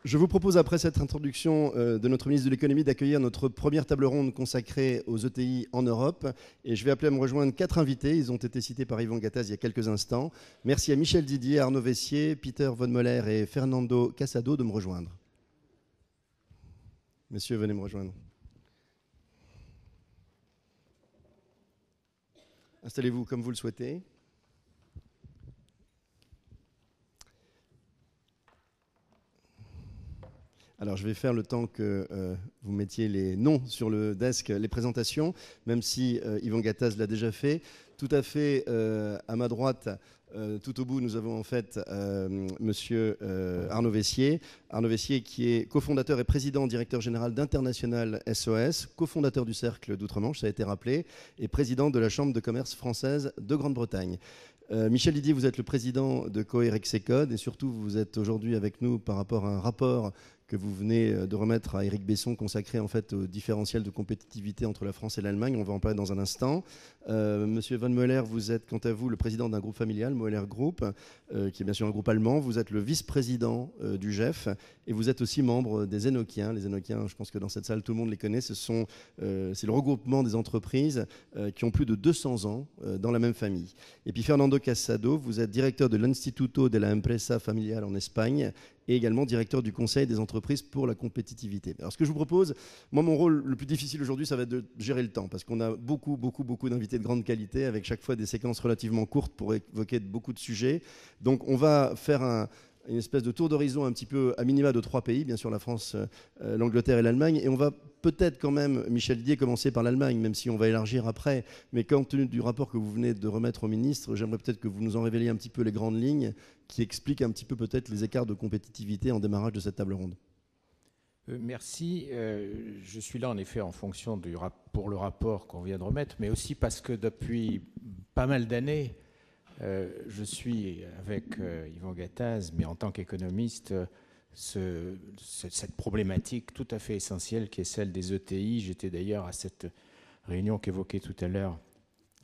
Je vous propose, après cette introduction de notre ministre de l'économie, d'accueillir notre première table ronde consacrée aux ETI en Europe. Et je vais appeler à me rejoindre 4 invités. Ils ont été cités par Yvon Gattaz il y a quelques instants. Merci à Michel Didier, Arnaud Vessier, Peter von Moller et Fernando Casado de me rejoindre. Messieurs, venez me rejoindre. Installez-vous comme vous le souhaitez. Alors, je vais faire le temps que vous mettiez les noms sur le desk, les présentations, même si Yvon Gattaz l'a déjà fait. Tout à fait à ma droite, tout au bout, nous avons en fait monsieur Arnaud Vessier. Arnaud Vessier qui est cofondateur et président directeur général d'International SOS, cofondateur du Cercle d'Outre-Manche, ça a été rappelé, et président de la Chambre de commerce française de Grande-Bretagne. Michel Didier, vous êtes le président de Coerexecode et surtout vous êtes aujourd'hui avec nous par rapport à un rapport que vous venez de remettre à Éric Besson, consacré en fait au différentiel de compétitivité entre la France et l'Allemagne. On va en parler dans un instant. Monsieur von Moller, vous êtes quant à vous le président d'un groupe familial, Moller Group, qui est bien sûr un groupe allemand. Vous êtes le vice-président du GEF et vous êtes aussi membre des Enochiens. Les Enochiens, je pense que dans cette salle, tout le monde les connaît. C'est le regroupement des entreprises qui ont plus de 200 ans dans la même famille. Et puis Fernando Casado, vous êtes directeur de l'Instituto de la Empresa Familiar en Espagne et également directeur du Conseil des entreprises pour la compétitivité. Alors ce que je vous propose, moi mon rôle le plus difficile aujourd'hui, ça va être de gérer le temps, parce qu'on a beaucoup d'invités de grande qualité, avec chaque fois des séquences relativement courtes pour évoquer beaucoup de sujets. Donc on va faire une espèce de tour d'horizon un petit peu à minima de 3 pays, bien sûr la France, l'Angleterre et l'Allemagne, et on va peut-être quand même, Michel Didier, commencer par l'Allemagne, même si on va élargir après, mais compte tenu du rapport que vous venez de remettre au ministre, j'aimerais peut-être que vous nous en révéliez un petit peu les grandes lignes, qui expliquent un petit peu peut-être les écarts de compétitivité en démarrage de cette table ronde. Merci. Je suis là en effet en fonction pour le rapport qu'on vient de remettre, mais aussi parce que depuis pas mal d'années, je suis avec Yvon Gattaz, mais en tant qu'économiste, cette problématique tout à fait essentielle qui est celle des ETI. J'étais d'ailleurs à cette réunion qu'évoquait tout à l'heure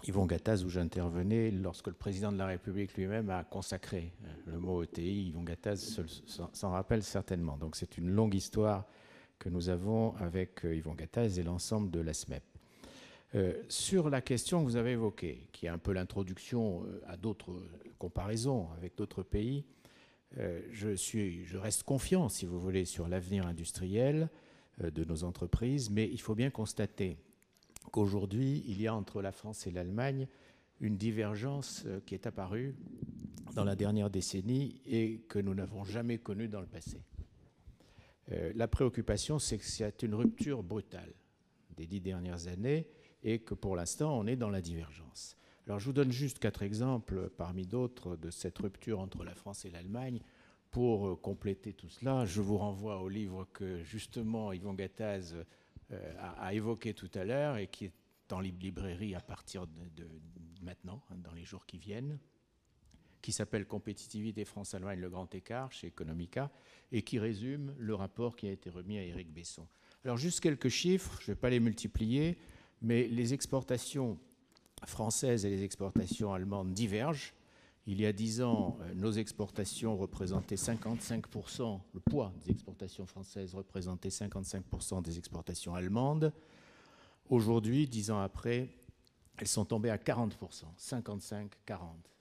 Yvon Gattaz où j'intervenais lorsque le président de la République lui-même a consacré le mot ETI. Yvon Gattaz s'en rappelle certainement. Donc c'est une longue histoire que nous avons avec Yvon Gattaz et l'ensemble de la SMEP. Sur la question que vous avez évoquée, qui est un peu l'introduction à d'autres comparaisons avec d'autres pays, je reste confiant, si vous voulez, sur l'avenir industriel de nos entreprises, mais il faut bien constater qu'aujourd'hui, il y a entre la France et l'Allemagne une divergence qui est apparue dans la dernière décennie et que nous n'avons jamais connue dans le passé. La préoccupation, c'est que c'est une rupture brutale des 10 dernières années et que pour l'instant, on est dans la divergence. Alors, je vous donne juste 4 exemples parmi d'autres de cette rupture entre la France et l'Allemagne. Pour compléter tout cela, je vous renvoie au livre que justement Yvon Gattaz a évoqué tout à l'heure et qui est en librairie à partir de maintenant, dans les jours qui viennent, qui s'appelle « Compétitivité France-Allemagne, le grand écart » chez Economica et qui résume le rapport qui a été remis à Éric Besson. Alors juste quelques chiffres, je ne vais pas les multiplier, mais les exportations françaises et les exportations allemandes divergent. Il y a 10 ans, nos exportations représentaient 55%, le poids des exportations françaises représentait 55% des exportations allemandes. Aujourd'hui, 10 ans après, elles sont tombées à 40%, 55-40.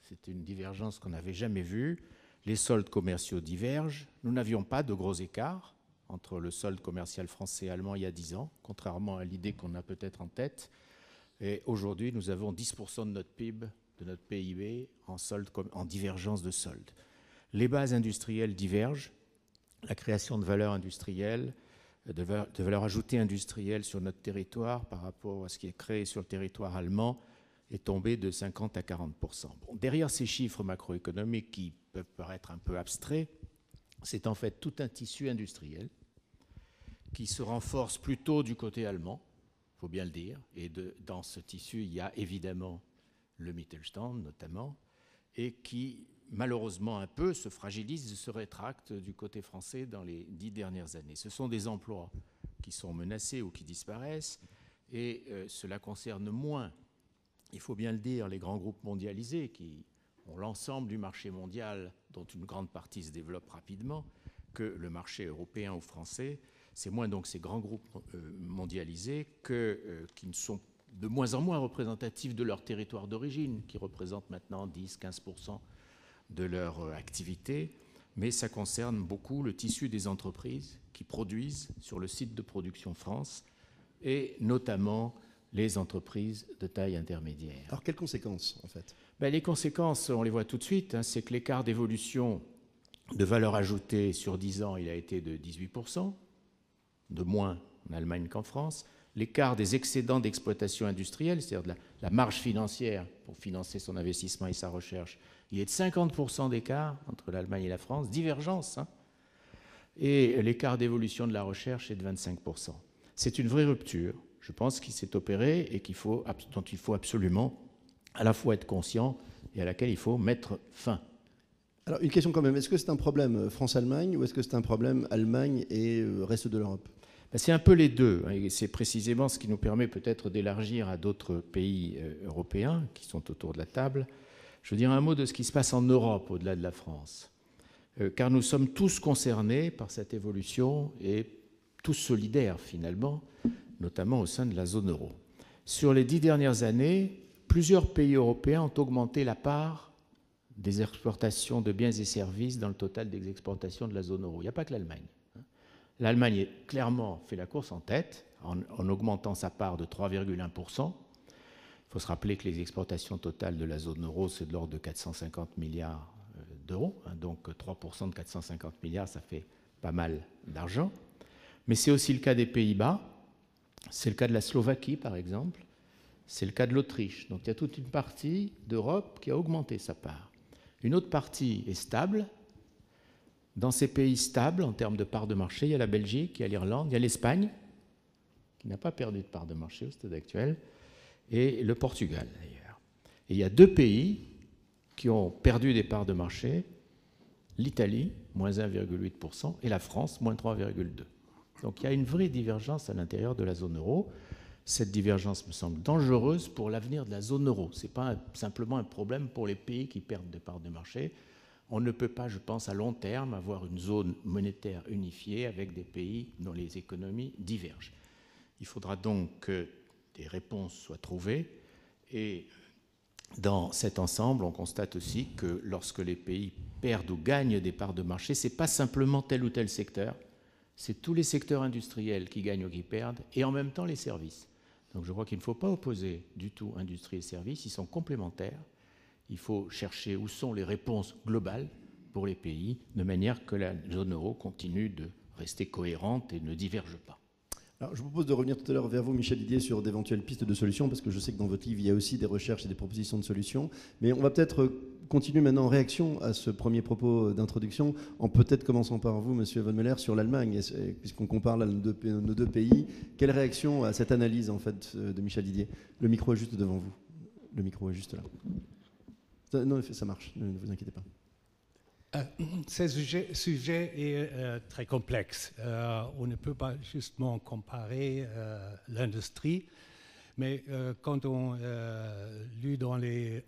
C'est une divergence qu'on n'avait jamais vue. Les soldes commerciaux divergent. Nous n'avions pas de gros écarts entre le solde commercial français et allemand il y a 10 ans, contrairement à l'idée qu'on a peut-être en tête. Et aujourd'hui, nous avons 10% de notre PIB, de notre PIB en divergence de solde. Les bases industrielles divergent. La création de valeur industrielle, de valeur ajoutée industrielle sur notre territoire par rapport à ce qui est créé sur le territoire allemand est tombée de 50 à 40%. Bon, derrière ces chiffres macroéconomiques qui peuvent paraître un peu abstraits, c'est en fait tout un tissu industriel qui se renforce plutôt du côté allemand, il faut bien le dire, et dans ce tissu, il y a évidemment le Mittelstand notamment, et qui malheureusement un peu se fragilise, se rétracte du côté français dans les 10 dernières années. Ce sont des emplois qui sont menacés ou qui disparaissent, et cela concerne moins, il faut bien le dire, les grands groupes mondialisés qui ont l'ensemble du marché mondial dont une grande partie se développe rapidement, que le marché européen ou français. C'est moins donc ces grands groupes mondialisés qui ne sont de moins en moins représentatifs de leur territoire d'origine, qui représentent maintenant 10-15% de leur activité, mais ça concerne beaucoup le tissu des entreprises qui produisent sur le site de production France, et notamment les entreprises de taille intermédiaire. Alors, quelles conséquences, en fait ? Les conséquences, on les voit tout de suite, c'est que l'écart d'évolution de valeur ajoutée sur 10 ans, il a été de 18%, de moins en Allemagne qu'en France. L'écart des excédents d'exploitation industrielle, c'est-à-dire de la marge financière pour financer son investissement et sa recherche, il est de 50% d'écart entre l'Allemagne et la France, divergence. Et l'écart d'évolution de la recherche est de 25%. C'est une vraie rupture, je pense, qui s'est opérée et dont il faut absolument à la fois être conscient et à laquelle il faut mettre fin. Alors, une question quand même. Est-ce que c'est un problème France-Allemagne ou est-ce que c'est un problème Allemagne et reste de l'Europe ? C'est un peu les deux. Et c'est précisément ce qui nous permet peut-être d'élargir à d'autres pays européens qui sont autour de la table. Je veux dire un mot de ce qui se passe en Europe au-delà de la France. Car nous sommes tous concernés par cette évolution et tous solidaires finalement, notamment au sein de la zone euro. Sur les 10 dernières années, plusieurs pays européens ont augmenté la part des exportations de biens et services dans le total des exportations de la zone euro. Il n'y a pas que l'Allemagne. L'Allemagne a clairement fait la course en tête en augmentant sa part de 3,1%. Il faut se rappeler que les exportations totales de la zone euro, c'est de l'ordre de 450 milliards d'euros. Donc 3% de 450 milliards, ça fait pas mal d'argent. Mais c'est aussi le cas des Pays-Bas, c'est le cas de la Slovaquie par exemple, c'est le cas de l'Autriche. Donc il y a toute une partie d'Europe qui a augmenté sa part. Une autre partie est stable. Dans ces pays stables, en termes de part de marché, il y a la Belgique, il y a l'Irlande, il y a l'Espagne, qui n'a pas perdu de part de marché au stade actuel, et le Portugal d'ailleurs. Et il y a 2 pays qui ont perdu des parts de marché, l'Italie, moins 1,8%, et la France, moins 3,2%. Donc il y a une vraie divergence à l'intérieur de la zone euro. Cette divergence me semble dangereuse pour l'avenir de la zone euro. Ce n'est pas simplement un problème pour les pays qui perdent des parts de marché. On ne peut pas, je pense, à long terme, avoir une zone monétaire unifiée avec des pays dont les économies divergent. Il faudra donc que des réponses soient trouvées. Et dans cet ensemble, on constate aussi que lorsque les pays perdent ou gagnent des parts de marché, ce n'est pas simplement tel ou tel secteur, c'est tous les secteurs industriels qui gagnent ou qui perdent, et en même temps les services. Donc je crois qu'il ne faut pas opposer du tout industrie et services, ils sont complémentaires. Il faut chercher où sont les réponses globales pour les pays, de manière que la zone euro continue de rester cohérente et ne diverge pas. Alors, je vous propose de revenir tout à l'heure vers vous, Michel Didier, sur d'éventuelles pistes de solutions, parce que je sais que dans votre livre, il y a aussi des recherches et des propositions de solutions. Mais on va peut-être continuer maintenant en réaction à ce premier propos d'introduction, en peut-être commençant par vous, Monsieur Von Mueller, sur l'Allemagne, puisqu'on compare là nos deux pays. Quelle réaction à cette analyse, en fait, de Michel Didier ? Le micro est juste devant vous. Le micro est juste là. Non, ça marche, ne vous inquiétez pas. Ce sujet est très complexe. On ne peut pas justement comparer l'industrie, mais quand on lit dans les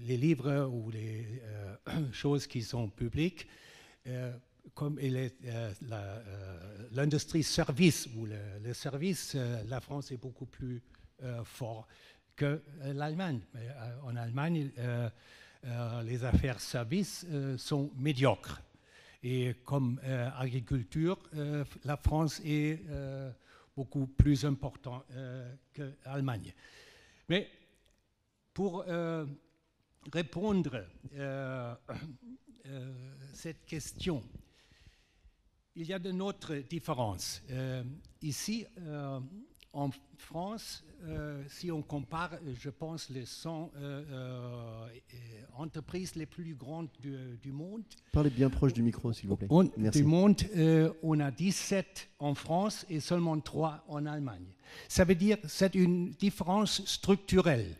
livres ou les choses qui sont publiques, comme l'industrie service ou le service, la France est beaucoup plus fort que l'Allemagne. En Allemagne, les affaires services sont médiocres. Et comme agriculture, la France est beaucoup plus importante que l'Allemagne. Mais pour répondre à cette question, il y a de notre différences. Ici, en France, si on compare, je pense, les 100 entreprises les plus grandes du monde. Parlez bien proche du micro, s'il vous plaît. Merci. Du monde, on a 17 en France et seulement 3 en Allemagne. Ça veut dire que c'est une différence structurelle.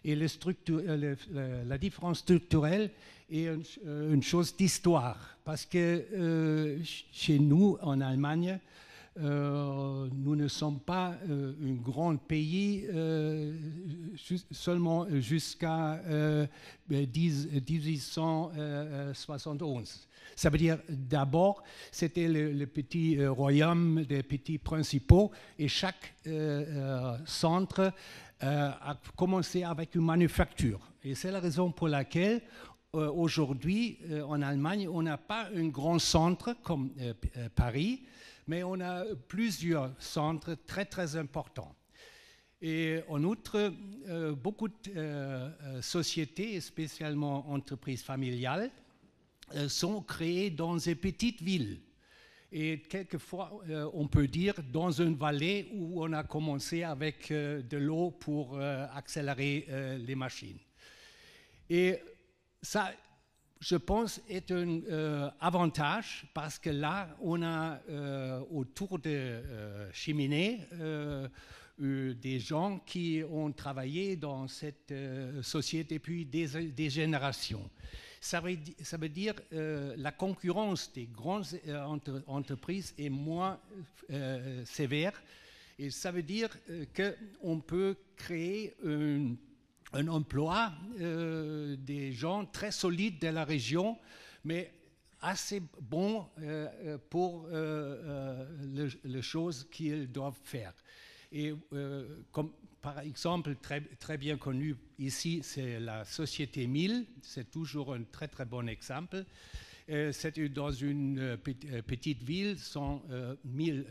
Et la différence structurelle est une chose d'histoire. Parce que chez nous, en Allemagne, nous ne sommes pas un grand pays seulement jusqu'à 1871. Ça veut dire, d'abord, c'était le petit royaume des petits principaux et chaque centre a commencé avec une manufacture. Et c'est la raison pour laquelle, aujourd'hui, en Allemagne, on n'a pas un grand centre comme Paris, mais on a plusieurs centres très, très importants. Et en outre, beaucoup de sociétés, spécialement entreprises familiales, sont créées dans des petites villes. Et quelquefois, on peut dire dans une vallée où on a commencé avec de l'eau pour accélérer les machines. Et ça, je pense, est un avantage parce que là, on a autour de cheminées des gens qui ont travaillé dans cette société depuis des générations. Ça veut dire la concurrence des grandes entreprises est moins sévère et ça veut dire qu'on peut créer un emploi des gens très solides de la région, mais assez bons pour les choses qu'ils doivent faire. Et comme par exemple, très bien connu ici, c'est la société Miele. C'est toujours un très très bon exemple. C'est dans une petite ville, 1000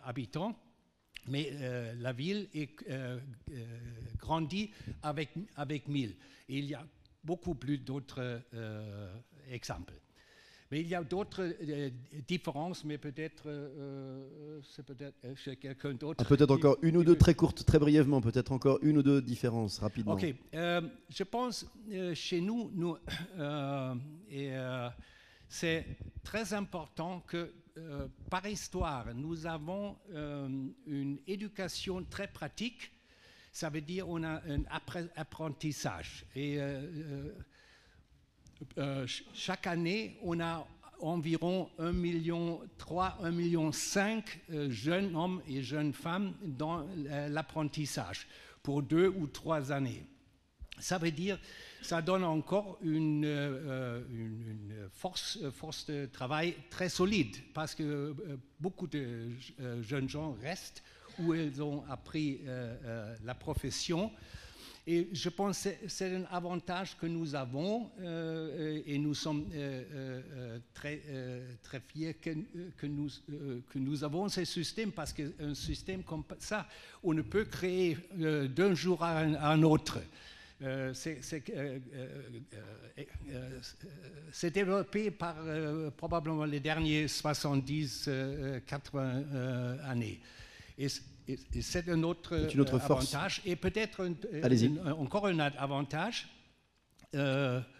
habitants, mais la ville est grandie avec Miele. Et il y a beaucoup plus d'autres exemples. Mais il y a d'autres différences, mais peut-être c'est peut-être quelqu'un d'autre. Peut-être encore une ou deux très courtes, très brièvement, peut-être encore une ou deux différences rapidement. Ok, je pense chez nous c'est très important que par histoire, nous avons une éducation très pratique. Ça veut dire on a un apprentissage. Et chaque année, on a environ 1,3 million, 1,5 million jeunes hommes et jeunes femmes dans l'apprentissage pour 2 ou 3 années. Ça veut dire, ça donne encore une force de travail très solide parce que beaucoup de jeunes gens restent où ils ont appris la profession. Et je pense que c'est un avantage que nous avons et nous sommes très fiers que nous avons ce système parce qu'un système comme ça, on ne peut créer d'un jour à un autre. C'est développé par probablement les derniers 70-80 années. Et c'est un autre avantage. Et peut-être encore un avantage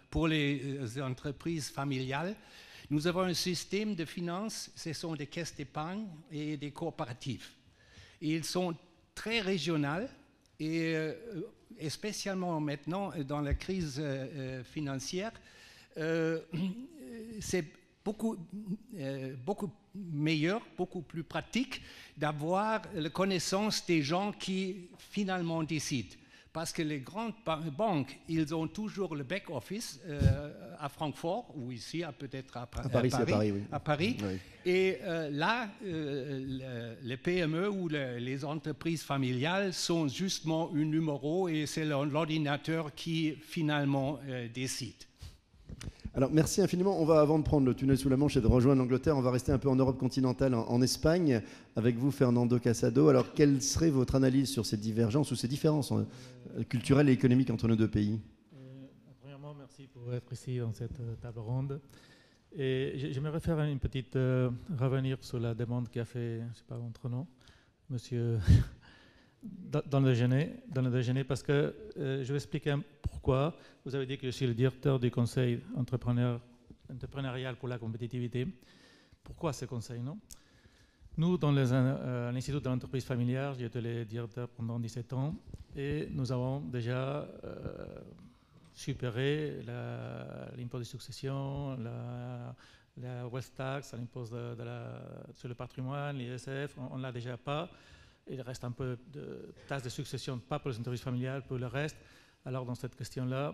pour les entreprises familiales. Nous avons un système de finances, ce sont des caisses d'épargne et des coopératives. Et ils sont très régionaux et spécialement maintenant dans la crise financière, c'est beaucoup meilleur, beaucoup plus pratique d'avoir la connaissance des gens qui finalement décident. Parce que les grandes banques, ils ont toujours le back-office à Francfort ou ici, peut-être à Paris. Oui. À Paris. Oui. Et là, les PME ou les entreprises familiales sont justement un numéro et c'est l'ordinateur qui finalement décide. Alors merci infiniment. On va, avant de prendre le tunnel sous la Manche et de rejoindre l'Angleterre, on va rester un peu en Europe continentale, en Espagne, avec vous Fernando Casado. Alors quelle serait votre analyse sur ces divergences ou ces différences culturelles et économiques entre nos deux pays? Premièrement, merci pour être ici dans cette table ronde. Et j'aimerais faire une petite revenir sur la demande qu'a fait, je ne sais pas votre nom, monsieur, dans le déjeuner, parce que je vais expliquer pourquoi. Vous avez dit que je suis le directeur du conseil entrepreneurial pour la compétitivité. Pourquoi ce conseil, non? Nous, dans l'Institut de l'entreprise familiale, j'ai été le directeur pendant 17 ans et nous avons déjà supéré l'impôt de succession, la wealth tax, l'impôt sur le patrimoine, l'ISF, on ne l'a déjà pas. Il reste un peu de taxe de succession, pas pour les entreprises familiales, pour le reste. Alors dans cette question-là,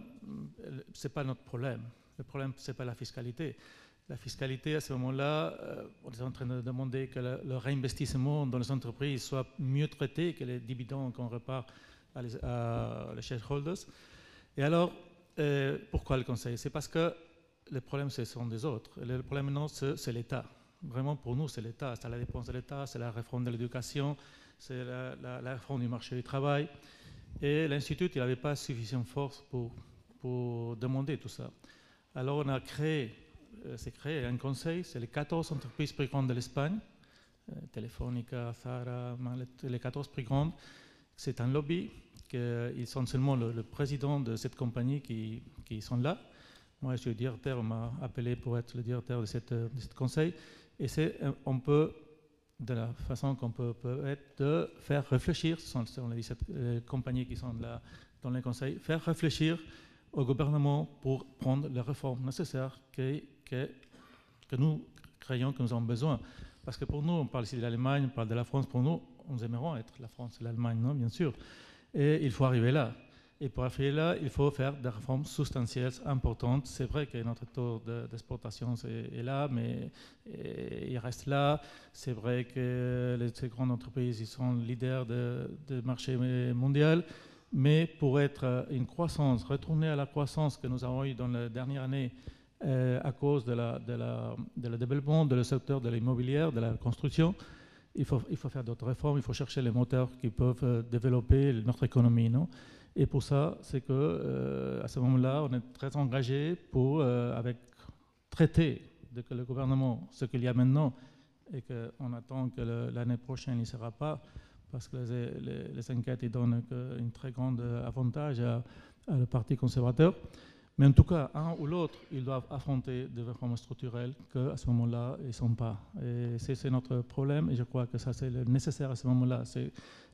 ce n'est pas notre problème. Le problème, ce n'est pas la fiscalité. La fiscalité, à ce moment-là, on est en train de demander que le réinvestissement dans les entreprises soit mieux traité que les dividendes qu'on repart à les shareholders. Et alors, pourquoi le Conseil? C'est parce que les problèmes, ce sont des autres. Et le problème, non, c'est l'État. Vraiment, pour nous, c'est l'État. C'est la dépense de l'État, c'est la réforme de l'éducation, c'est la réforme du marché du travail. Et l'Institut, il n'avait pas suffisamment de force pour demander tout ça. Alors, on a créé un conseil, c'est les 14 entreprises plus grandes de l'Espagne, Telefónica, Zara, les 14 plus grandes. C'est un lobby, ils sont seulement le président de cette compagnie qui sont là. Moi, je suis le directeur, on m'a appelé pour être le directeur de ce conseil. Et on peut, de la façon qu'on peut être, de faire réfléchir, ce sont les 17 compagnies qui sont là dans le conseil, faire réfléchir au gouvernement pour prendre les réformes nécessaires que nous croyons que nous avons besoin. Parce que pour nous, on parle ici de l'Allemagne, on parle de la France, pour nous, nous aimerions être la France et l'Allemagne, non, bien sûr. Et il faut arriver là. Et pour arriver là, il faut faire des réformes substantielles, importantes. C'est vrai que notre taux d'exportation est là, mais il reste là. C'est vrai que ces grandes entreprises, ils sont leaders du marché mondial. Mais pour être une croissance, retourner à la croissance que nous avons eue dans la dernière année à cause de le développement de le secteur de l'immobilier, de la construction, il faut faire d'autres réformes, il faut chercher les moteurs qui peuvent développer notre économie, non? Et pour ça, c'est que à ce moment-là, on est très engagé pour avec traiter que le gouvernement ce qu'il y a maintenant et qu'on attend que l'année prochaine il ne sera pas, parce que les enquêtes ils donnent un très grand avantage à le Parti conservateur. Mais en tout cas, un ou l'autre, ils doivent affronter des réformes structurelles qu'à ce moment-là, ils ne sont pas. Et c'est notre problème, et je crois que ça, c'est nécessaire à ce moment-là.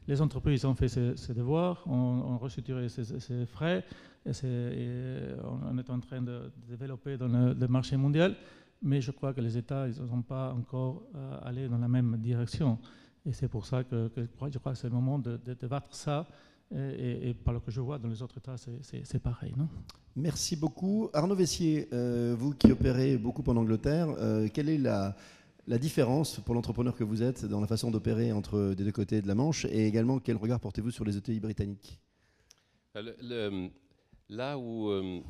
Les entreprises ont fait ses devoirs, ont restructuré ses frais, et on est en train de développer dans le marché mondial, mais je crois que les États, ils n'ont pas encore allé dans la même direction. Et c'est pour ça que je crois que c'est le moment de débattre ça. Et par ce que je vois dans les autres États, c'est pareil, non? Merci beaucoup. Arnaud Vessier, vous qui opérez beaucoup en Angleterre, quelle est la différence pour l'entrepreneur que vous êtes dans la façon d'opérer entre des deux côtés de la Manche, et également quel regard portez-vous sur les ETI britanniques? Là où M.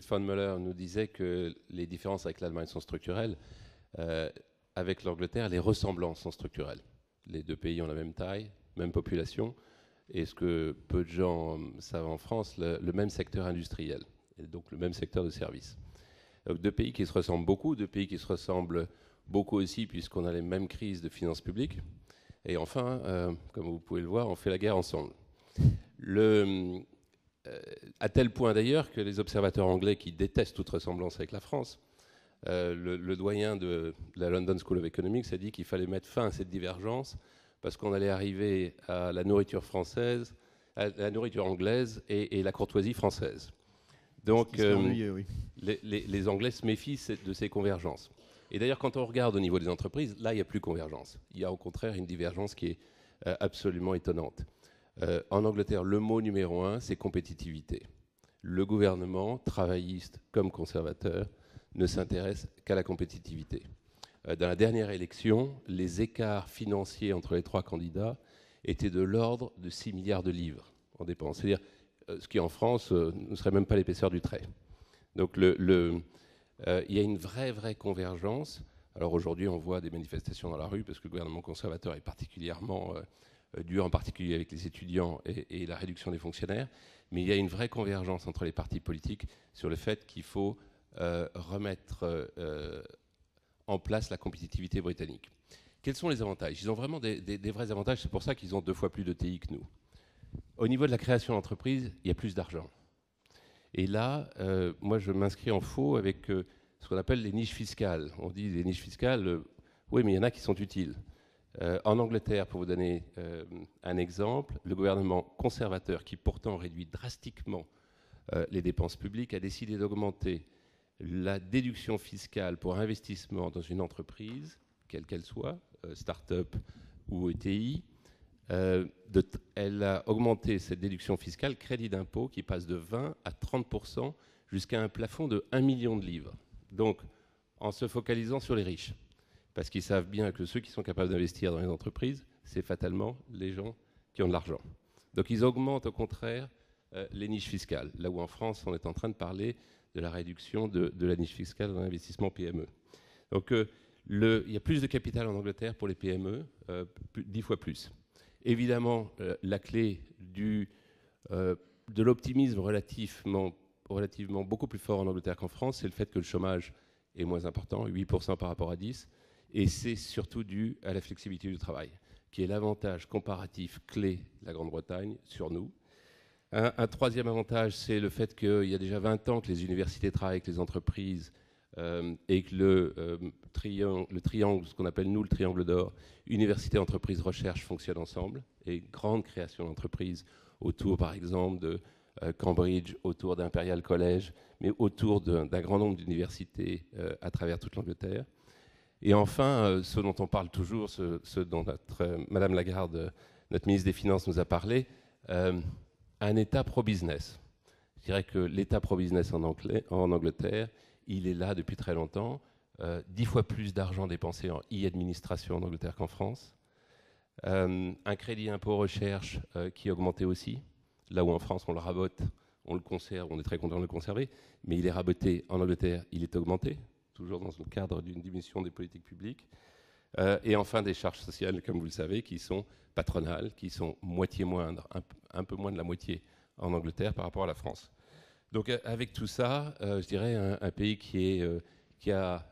von Muller nous disait que les différences avec l'Allemagne sont structurelles, avec l'Angleterre, les ressemblances sont structurelles. Les deux pays ont la même taille, même population, et ce que peu de gens savent en France, le même secteur industriel, et donc le même secteur de services. Donc deux pays qui se ressemblent beaucoup, deux pays qui se ressemblent beaucoup aussi puisqu'on a les mêmes crises de finances publiques. Et enfin, comme vous pouvez le voir, on fait la guerre ensemble. À tel point d'ailleurs que les observateurs anglais qui détestent toute ressemblance avec la France, le doyen de la London School of Economics a dit qu'il fallait mettre fin à cette divergence parce qu'on allait arriver à la nourriture française, à la nourriture anglaise et la courtoisie française. Donc oui. les Anglais se méfient de ces convergences. Et d'ailleurs, quand on regarde au niveau des entreprises, là, il n'y a plus convergence. Il y a au contraire une divergence qui est absolument étonnante. En Angleterre, le mot numéro 1, c'est compétitivité. Le gouvernement, travailliste comme conservateur, ne s'intéresse qu'à la compétitivité. Dans la dernière élection, les écarts financiers entre les trois candidats étaient de l'ordre de 6 milliards de livres en dépenses. C'est-à-dire, ce qui en France ne serait même pas l'épaisseur du trait. Donc il y a une vraie convergence. Alors aujourd'hui, on voit des manifestations dans la rue parce que le gouvernement conservateur est particulièrement dur, en particulier avec les étudiants et la réduction des fonctionnaires. Mais il y a une vraie convergence entre les partis politiques sur le fait qu'il faut remettre en place la compétitivité britannique. Quels sont les avantages? Ils ont vraiment des vrais avantages, c'est pour ça qu'ils ont 2 fois plus de TI que nous. Au niveau de la création d'entreprises, il y a plus d'argent. Et là, moi je m'inscris en faux avec ce qu'on appelle les niches fiscales. On dit les niches fiscales, oui mais il y en a qui sont utiles. En Angleterre, pour vous donner un exemple, le gouvernement conservateur, qui pourtant réduit drastiquement les dépenses publiques, a décidé d'augmenter la déduction fiscale pour investissement dans une entreprise, quelle qu'elle soit, start-up ou ETI, elle a augmenté cette déduction fiscale, crédit d'impôt, qui passe de 20 à 30% jusqu'à un plafond de 1 million de livres. Donc, en se focalisant sur les riches. Parce qu'ils savent bien que ceux qui sont capables d'investir dans les entreprises, c'est fatalement les gens qui ont de l'argent. Donc, ils augmentent au contraire les niches fiscales, là où en France, on est en train de parler de la réduction de la niche fiscale dans l'investissement PME. Donc, il y a plus de capital en Angleterre pour les PME, 10 fois plus. Évidemment, la clé de l'optimisme relativement beaucoup plus fort en Angleterre qu'en France, c'est le fait que le chômage est moins important, 8% par rapport à 10%, et c'est surtout dû à la flexibilité du travail, qui est l'avantage comparatif clé de la Grande-Bretagne sur nous. Un troisième avantage, c'est le fait qu'il y a déjà 20 ans que les universités travaillent avec les entreprises et que le triangle, ce qu'on appelle nous le triangle d'or, université, entreprise, recherche, fonctionne ensemble. Et grande création d'entreprises autour, par exemple, de Cambridge, autour d'Imperial College, mais autour d'un grand nombre d'universités à travers toute l'Angleterre. Et enfin, ce dont on parle toujours, ce dont Madame Lagarde, notre ministre des Finances, nous a parlé, un État pro-business. Je dirais que l'État pro-business en Angleterre, il est là depuis très longtemps. 10 fois plus d'argent dépensé en e-administration en Angleterre qu'en France. Un crédit impôt recherche qui a augmenté aussi. Là où en France, on le rabote, on le conserve, on est très content de le conserver, mais il est raboté en Angleterre, il est augmenté, toujours dans le cadre d'une diminution des politiques publiques. Et enfin, des charges sociales, comme vous le savez, qui sont patronales, qui sont moitié moindres, un peu moins de la moitié en Angleterre par rapport à la France. Donc avec tout ça, je dirais un pays qui a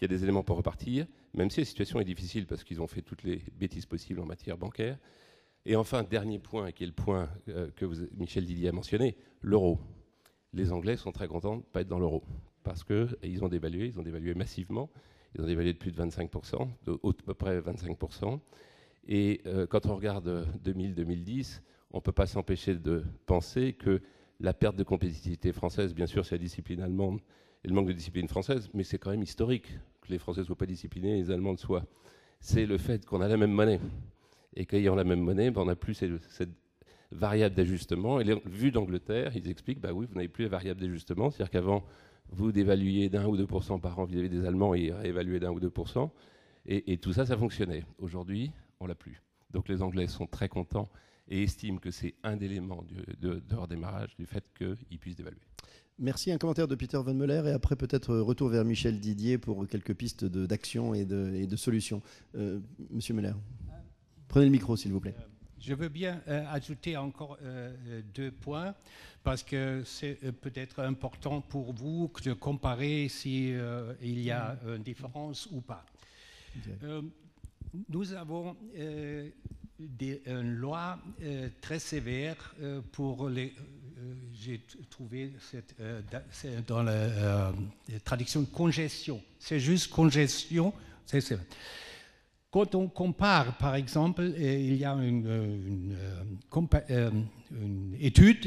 des éléments pour repartir, même si la situation est difficile parce qu'ils ont fait toutes les bêtises possibles en matière bancaire. Et enfin, dernier point, qui est le point que Michel Didier a mentionné, l'euro. Les Anglais sont très contents de ne pas être dans l'euro parce qu'ils ont dévalué massivement. Ils ont dévalué de plus de 25%, de à peu près 25%. Et quand on regarde 2000-2010, on ne peut pas s'empêcher de penser que la perte de compétitivité française, bien sûr, c'est la discipline allemande et le manque de discipline française, mais c'est quand même historique que les Français ne soient pas disciplinés et les Allemands le soient. C'est le fait qu'on a la même monnaie. Et qu'ayant la même monnaie, on n'a plus cette variable d'ajustement. Et vu d'Angleterre, ils expliquent, bah oui, vous n'avez plus la variable d'ajustement. C'est-à-dire qu'avant, vous dévaluiez d'1 ou 2% par an vis-à-vis des Allemands et réévaluez d'1 ou 2%. Et tout ça, ça fonctionnait. Aujourd'hui, on ne l'a plus. Donc les Anglais sont très contents et estiment que c'est un des éléments de leur démarrage, du fait qu'ils puissent dévaluer. Merci. Un commentaire de Peter Van Muller et après peut-être retour vers Michel Didier pour quelques pistes d'action et de solutions. Monsieur Muller, prenez le micro s'il vous plaît. Je veux bien ajouter encore 2 points parce que c'est peut-être important pour vous de comparer s'il y a une différence ou pas. Nous avons une loi très sévère pour les... j'ai trouvé dans la traduction de congestion. C'est juste congestion. Quand on compare, par exemple, il y a une étude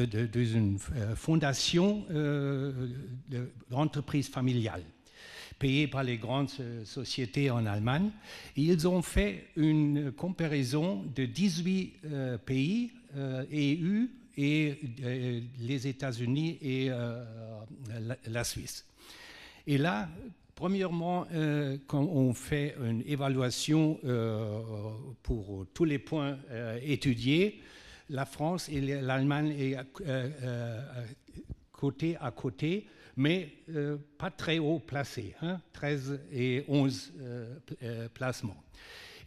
d'une fondation d'entreprise familiale payée par les grandes sociétés en Allemagne. Et ils ont fait une comparaison de 18 pays, EU et les États-Unis et la Suisse. Et là, premièrement, quand on fait une évaluation pour tous les points étudiés, la France et l'Allemagne sont côté à côté, mais pas très haut placés, 13 et 11 placements.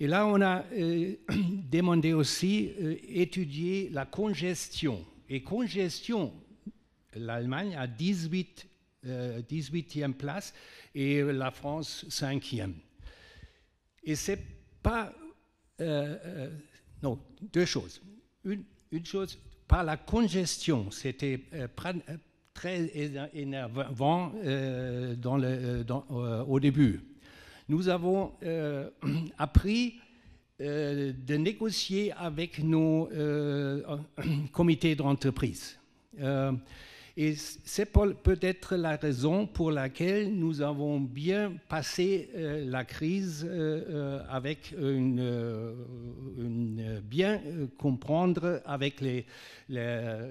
Et là, on a demandé aussi étudier la congestion. Et congestion, l'Allemagne a 18e place et la France 5e. Et c'est pas... non, 2 choses. Une chose, par la congestion, c'était très énervant au début. Nous avons appris de négocier avec nos comités d'entreprise. Et c'est peut-être la raison pour laquelle nous avons bien passé la crise avec bien comprendre avec la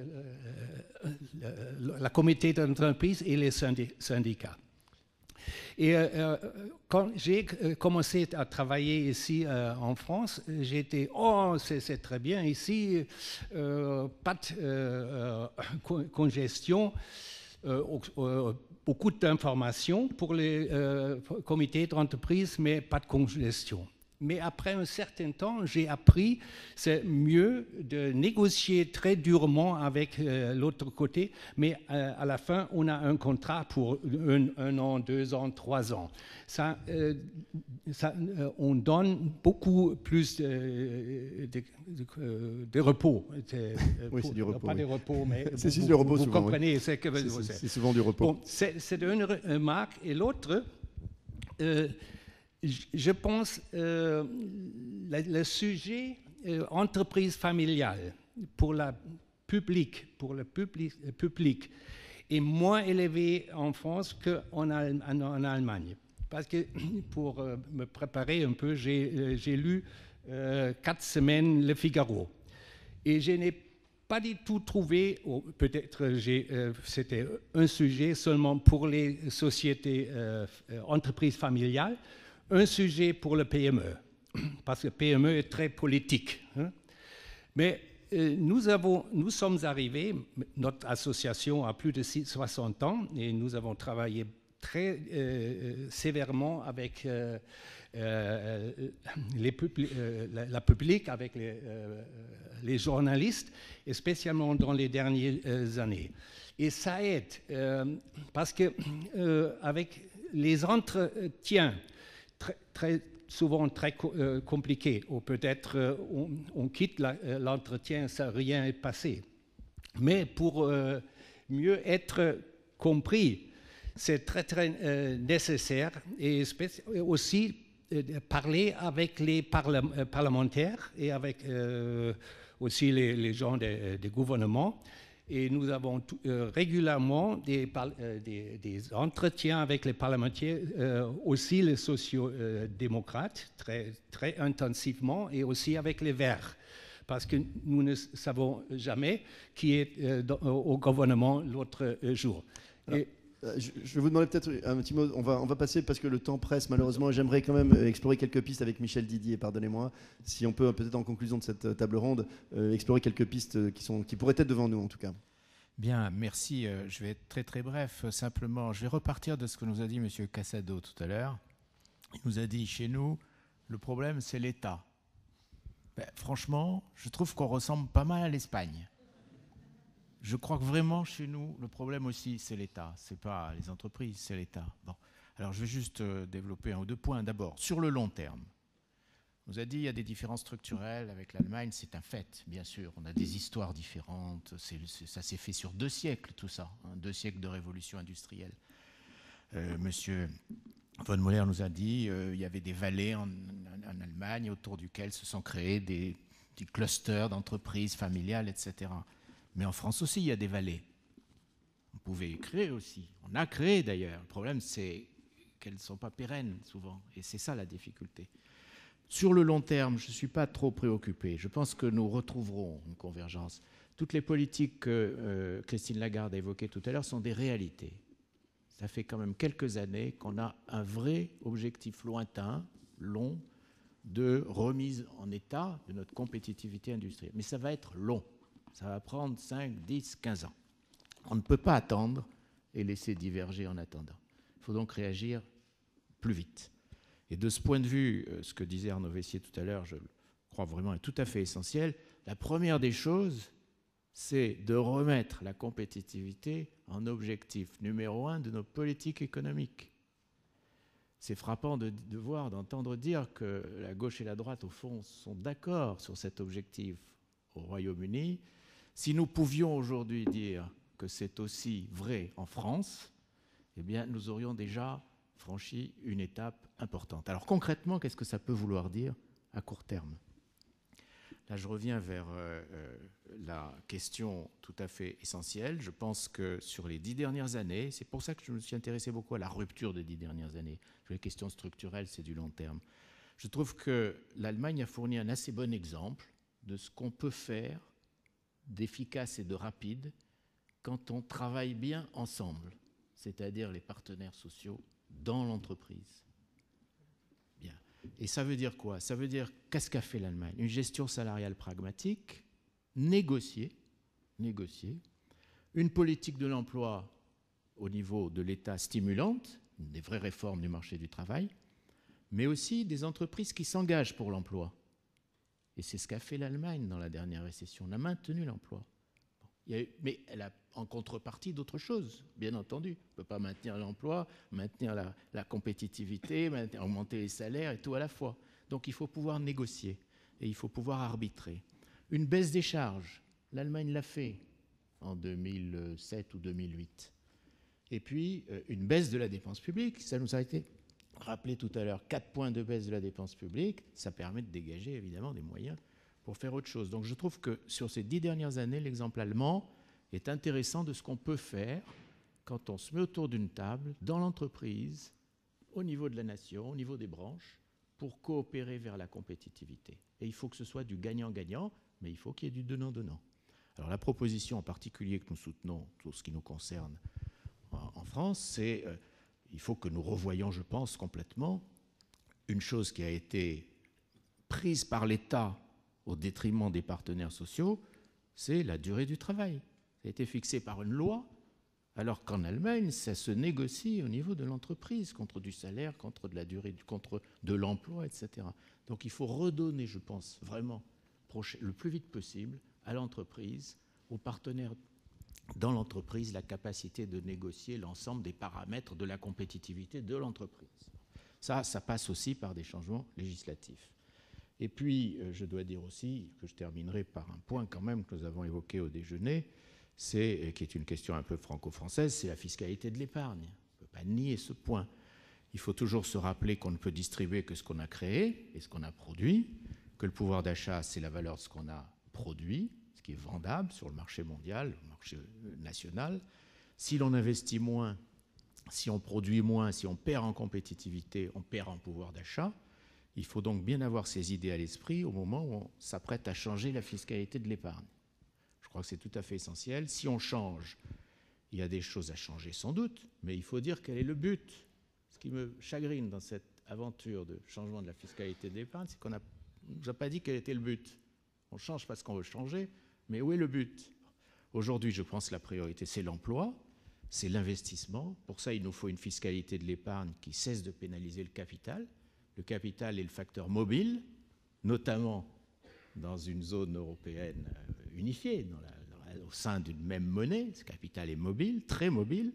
comité d'entreprise et les syndicats. Et quand j'ai commencé à travailler ici en France, j'étais « Oh, c'est très bien ici, pas de congestion, beaucoup d'informations pour les comités d'entreprise, mais pas de congestion. » Mais après un certain temps, j'ai appris que c'est mieux de négocier très durement avec l'autre côté, mais à la fin, on a un contrat pour un an, 2 ans, 3 ans. On donne beaucoup plus de repos. Oui, c'est du repos. Pas de repos, mais c'est du repos vous souvent. comprenez Oui. ce que c'est souvent du repos. Bon, c'est une remarque. Et l'autre... je pense le sujet entreprise familiale pour le public est moins élevé en France qu'en Allemagne. Parce que pour me préparer un peu, j'ai lu 4 semaines Le Figaro. Et je n'ai pas du tout trouvé, peut-être c'était un sujet seulement pour les sociétés, entreprises familiales, un sujet pour le PME, parce que le PME est très politique. Hein. Mais nous sommes arrivés, notre association a plus de 60 ans, et nous avons travaillé très sévèrement avec la public, avec les journalistes, et spécialement dans les dernières années. Et ça aide, parce que avec les entretiens, très souvent très compliqué, ou peut-être on quitte l'entretien, ça rien n'est passé. Mais pour mieux être compris, c'est très nécessaire, et aussi parler avec les parlementaires et avec aussi les gens des gouvernements. Et nous avons régulièrement des entretiens avec les parlementaires, aussi les sociodémocrates, très intensivement, et aussi avec les Verts, parce que nous ne savons jamais qui est au gouvernement l'autre jour. Et je vais vous demander peut-être un petit mot, on va passer parce que le temps presse malheureusement, et j'aimerais quand même explorer quelques pistes avec Michel Didier, pardonnez-moi, si on peut peut-être en conclusion de cette table ronde, explorer quelques pistes qui pourraient être devant nous en tout cas. Bien, merci. Je vais être très très bref. Simplement, je vais repartir de ce que nous a dit M. Casado tout à l'heure. Il nous a dit, chez nous, le problème c'est l'État. Franchement, je trouve qu'on ressemble pas mal à l'Espagne. Je crois que vraiment, chez nous, le problème aussi, c'est l'État. Ce n'est pas les entreprises, c'est l'État. Bon. Alors, je vais juste développer 1 ou 2 points. D'abord, sur le long terme. On nous a dit qu'il y a des différences structurelles avec l'Allemagne. C'est un fait, bien sûr. On a des histoires différentes. Ça s'est fait sur 2 siècles, tout ça. 2 siècles de révolution industrielle. Monsieur von Muller nous a dit qu'il y avait des vallées en Allemagne autour duquel se sont créés des clusters d'entreprises familiales, etc. Mais en France aussi, il y a des vallées. On pouvait créer aussi. On a créé d'ailleurs. Le problème, c'est qu'elles ne sont pas pérennes souvent. Et c'est ça la difficulté. Sur le long terme, je ne suis pas trop préoccupé. Je pense que nous retrouverons une convergence. Toutes les politiques que Christine Lagarde a évoquées tout à l'heure sont des réalités. Ça fait quand même quelques années qu'on a un vrai objectif lointain, long, de remise en état de notre compétitivité industrielle. Mais ça va être long. Ça va prendre 5, 10, 15 ans. On ne peut pas attendre et laisser diverger en attendant. Il faut donc réagir plus vite. Et de ce point de vue, ce que disait Arnaud Vessier tout à l'heure, je crois vraiment est tout à fait essentiel. La première des choses, c'est de remettre la compétitivité en objectif numéro 1 de nos politiques économiques. C'est frappant de voir, d'entendre dire que la gauche et la droite, au fond, sont d'accord sur cet objectif au Royaume-Uni. Si nous pouvions aujourd'hui dire que c'est aussi vrai en France, eh bien, nous aurions déjà franchi une étape importante. Alors concrètement, qu'est-ce que ça peut vouloir dire à court terme ? Là, je reviens vers la question tout à fait essentielle. Je pense que sur les 10 dernières années, c'est pour ça que je me suis intéressé beaucoup à la rupture des 10 dernières années. Les questions structurelles, c'est du long terme. Je trouve que l'Allemagne a fourni un assez bon exemple de ce qu'on peut faire d'efficace et de rapide quand on travaille bien ensemble, c'est-à-dire les partenaires sociaux dans l'entreprise. Bien. Et ça veut dire quoi? Ça veut dire, qu'est-ce qu'a fait l'Allemagne? Une gestion salariale pragmatique, négociée, une politique de l'emploi au niveau de l'État stimulante, des vraies réformes du marché du travail, mais aussi des entreprises qui s'engagent pour l'emploi. Et c'est ce qu'a fait l'Allemagne dans la dernière récession. On a maintenu l'emploi. Mais elle a en contrepartie d'autres choses, bien entendu. On ne peut pas maintenir l'emploi, maintenir la compétitivité, augmenter les salaires et tout à la fois. Donc il faut pouvoir négocier et il faut pouvoir arbitrer. Une baisse des charges, l'Allemagne l'a fait en 2007 ou 2008. Et puis une baisse de la dépense publique, ça nous a été rappelé tout à l'heure, 4 points de baisse de la dépense publique, ça permet de dégager évidemment des moyens pour faire autre chose. Donc je trouve que sur ces 10 dernières années, l'exemple allemand est intéressant de ce qu'on peut faire quand on se met autour d'une table, dans l'entreprise, au niveau de la nation, au niveau des branches, pour coopérer vers la compétitivité. Et il faut que ce soit du gagnant-gagnant, mais il faut qu'il y ait du donnant-donnant. Alors la proposition en particulier que nous soutenons, tout ce qui nous concerne en France, c'est il faut que nous revoyions, je pense, complètement une chose qui a été prise par l'État au détriment des partenaires sociaux, c'est la durée du travail. Ça a été fixé par une loi, alors qu'en Allemagne, ça se négocie au niveau de l'entreprise, contre du salaire, contre de la durée, contre de l'emploi, etc. Donc il faut redonner, je pense, vraiment, le plus vite possible, à l'entreprise, aux partenaires dans l'entreprise, la capacité de négocier l'ensemble des paramètres de la compétitivité de l'entreprise. Ça passe aussi par des changements législatifs. Et puis, je dois dire aussi que je terminerai par un point quand même que nous avons évoqué au déjeuner, qui est une question un peu franco-française, c'est la fiscalité de l'épargne. On ne peut pas nier ce point. Il faut toujours se rappeler qu'on ne peut distribuer que ce qu'on a créé et ce qu'on a produit, que le pouvoir d'achat, c'est la valeur de ce qu'on a produit, ce qui est vendable sur le marché mondial, le marché national. Si l'on investit moins, si on produit moins, si on perd en compétitivité, on perd en pouvoir d'achat. Il faut donc bien avoir ces idées à l'esprit au moment où on s'apprête à changer la fiscalité de l'épargne. Je crois que c'est tout à fait essentiel. Si on change, il y a des choses à changer sans doute, mais il faut dire quel est le but. Ce qui me chagrine dans cette aventure de changement de la fiscalité de l'épargne, c'est qu'on n'a pas dit quel était le but. On change parce qu'on veut changer, mais où est le but? Aujourd'hui, je pense que la priorité, c'est l'emploi, c'est l'investissement. Pour ça, il nous faut une fiscalité de l'épargne qui cesse de pénaliser le capital. Le capital est le facteur mobile, notamment dans une zone européenne unifiée, au sein d'une même monnaie. Ce capital est mobile, très mobile.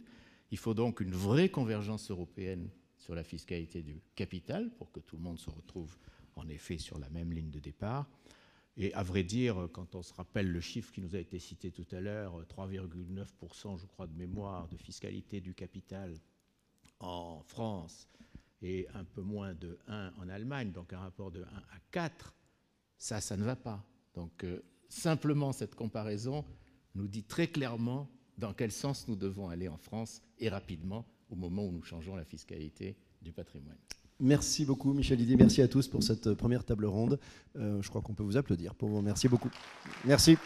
Il faut donc une vraie convergence européenne sur la fiscalité du capital pour que tout le monde se retrouve en effet sur la même ligne de départ. Et à vrai dire, quand on se rappelle le chiffre qui nous a été cité tout à l'heure, 3,9% je crois de mémoire de fiscalité du capital en France, et un peu moins de 1 en Allemagne, donc un rapport de 1 à 4, ça ne va pas. Donc simplement cette comparaison nous dit très clairement dans quel sens nous devons aller en France et rapidement au moment où nous changeons la fiscalité du patrimoine. Merci beaucoup Michel Didier, merci à tous pour cette première table ronde. Je crois qu'on peut vous applaudir pour vous. Merci beaucoup. Merci.